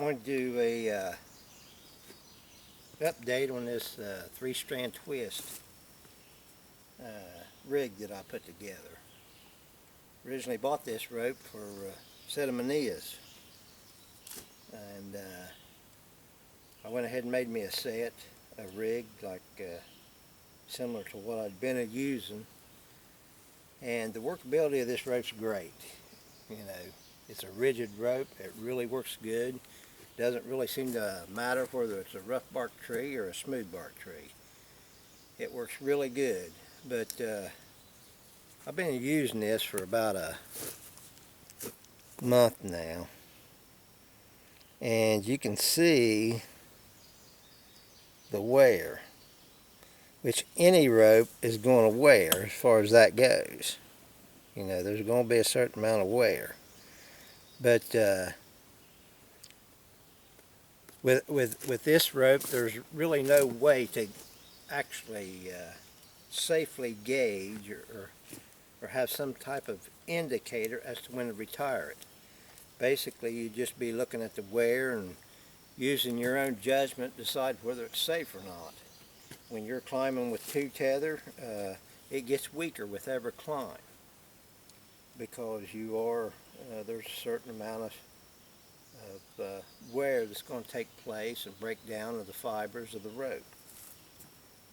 going to do a update on this 3-strand twist rig that I put together. Originally bought this rope for a set of manillas, and I went ahead and made me a set, a rig like similar to what I'd been using, and the workability of this rope's great. You know, it's a rigid rope. It really works good. Doesn't really seem to matter whether it's a rough bark tree or a smooth bark tree. It works really good. But I've been using this for about a month now, and you can see the wear, which any rope is going to wear as far as that goes. You know, there's going to be a certain amount of wear. But with this rope, there's really no way to actually safely gauge or have some type of indicator as to when to retire it. Basically, you'd just be looking at the wear and using your own judgment to decide whether it's safe or not. When you're climbing with 2 tether, it gets weaker with every climb because there's a certain amount of wear that's going to take place and breakdown of the fibers of the rope.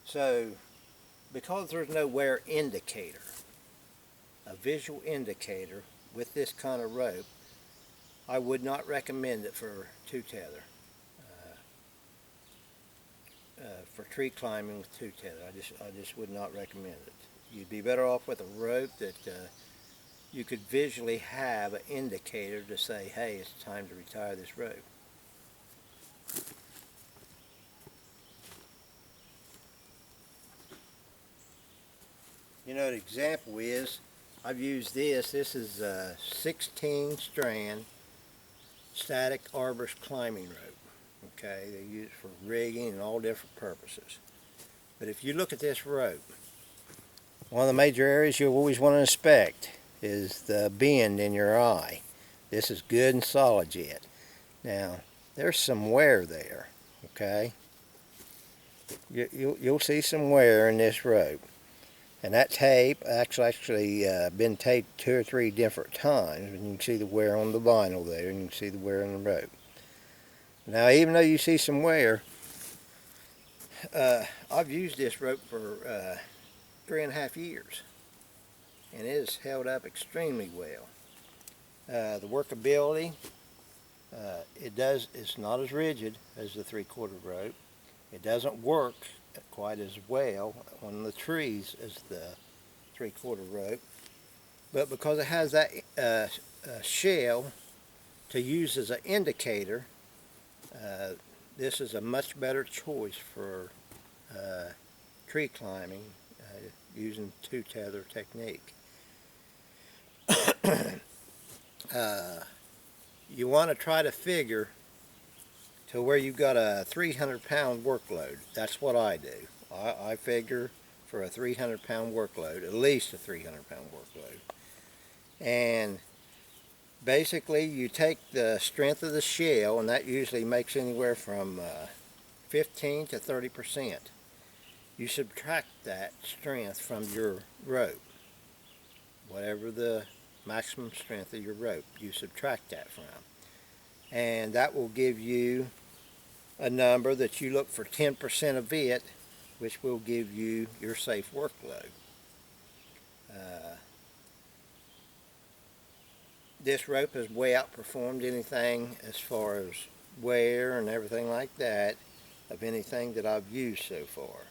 So, because there's no wear indicator, a visual indicator with this kind of rope, I would not recommend it for 2 tether. For tree climbing with 2 tether, I just would not recommend it. You'd be better off with a rope that you could visually have an indicator to say, hey, it's time to retire this rope. You know, an example is, I've used this. This is a 16-strand static arborist climbing rope. Okay, they use it for rigging and all different purposes. But if you look at this rope, one of the major areas you'll always want to inspect is the bend in your eye. This is good and solid yet. Now, there's some wear there, okay? You'll see some wear in this rope. And that tape actually been taped 2 or 3 different times, and you can see the wear on the vinyl there, and you can see the wear on the rope. Now, even though you see some wear, I've used this rope for 3.5 years, and it has held up extremely well. The workability, it's not as rigid as the 3/4 rope. It doesn't work quite as well on the trees as the 3/4 rope, but because it has that shell to use as an indicator, this is a much better choice for tree climbing using 2 tether technique. You want to try to figure to where you've got a 300-pound workload. That's what I do. I figure for a 300-pound workload, at least a 300-pound workload. And basically, you take the strength of the shell, and that usually makes anywhere from 15 to 30%. You subtract that strength from your rope. Whatever the maximum strength of your rope, you subtract that from. And that will give you a number that you look for 10% of it, which will give you your safe workload. This rope has way outperformed anything as far as wear and everything like that of anything that I've used so far.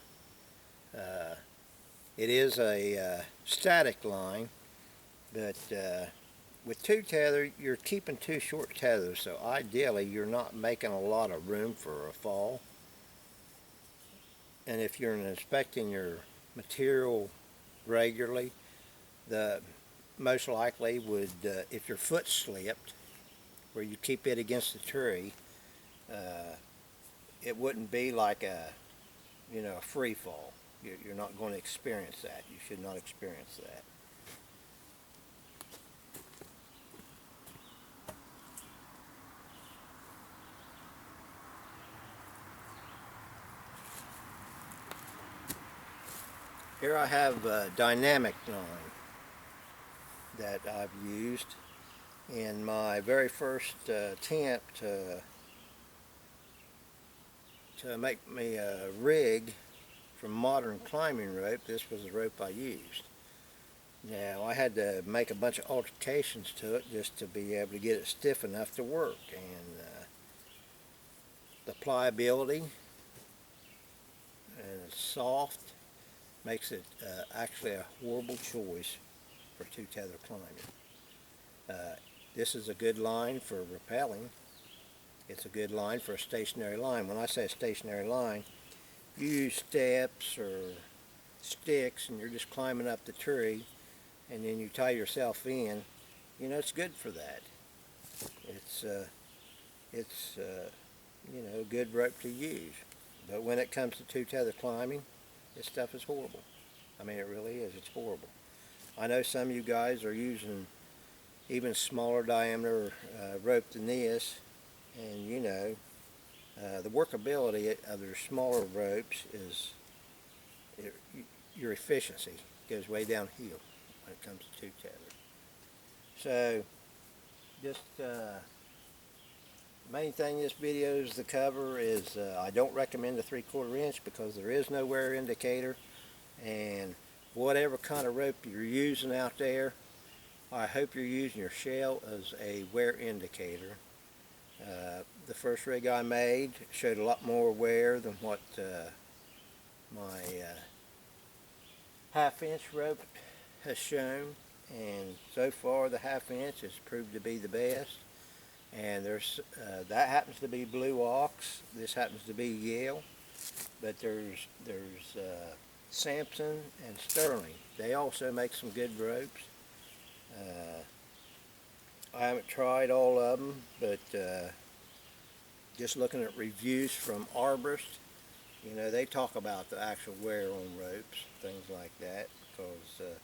It is a static line, but with 2 tether, you're keeping 2 short tethers, so ideally you're not making a lot of room for a fall. And if you're inspecting your material regularly, the most likely would, if your foot slipped, where you keep it against the tree, it wouldn't be like a free fall. You're not going to experience that. You should not experience that. Here I have a dynamic line that I've used in my very first attempt to make me a rig from modern climbing rope. This was the rope I used. Now I had to make a bunch of alterations to it just to be able to get it stiff enough to work, and the pliability and it's soft makes it actually a horrible choice for two-tether climbing. This is a good line for rappelling. It's a good line for a stationary line. When I say a stationary line, you use steps or sticks and you're just climbing up the tree and then you tie yourself in. You know, it's good for that. It's you know, a good rope to use. But when it comes to two-tether climbing, this stuff is horrible. I mean, it really is. It's horrible. I know some of you guys are using even smaller diameter rope than this, and you know, the workability of their smaller ropes is, your efficiency goes way downhill when it comes to two-tether. So, just main thing this video is to cover is I don't recommend the 3/4 inch because there is no wear indicator, and whatever kind of rope you're using out there, I hope you're using your shell as a wear indicator. The first rig I made showed a lot more wear than what my 1/2 inch rope has shown, and so far the 1/2 inch has proved to be the best. And there's that happens to be blue ox. This happens to be Yale, but there's Samson and Sterling. They also make some good ropes. I haven't tried all of them, but just looking at reviews from arborists, you know, they talk about the actual wear on ropes, things like that, because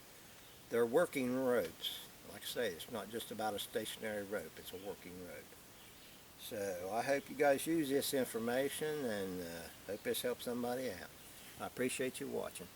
they're working ropes. Like I say, it's not just about a stationary rope, it's a working rope. So I hope you guys use this information, and hope this helps somebody out. I appreciate you watching.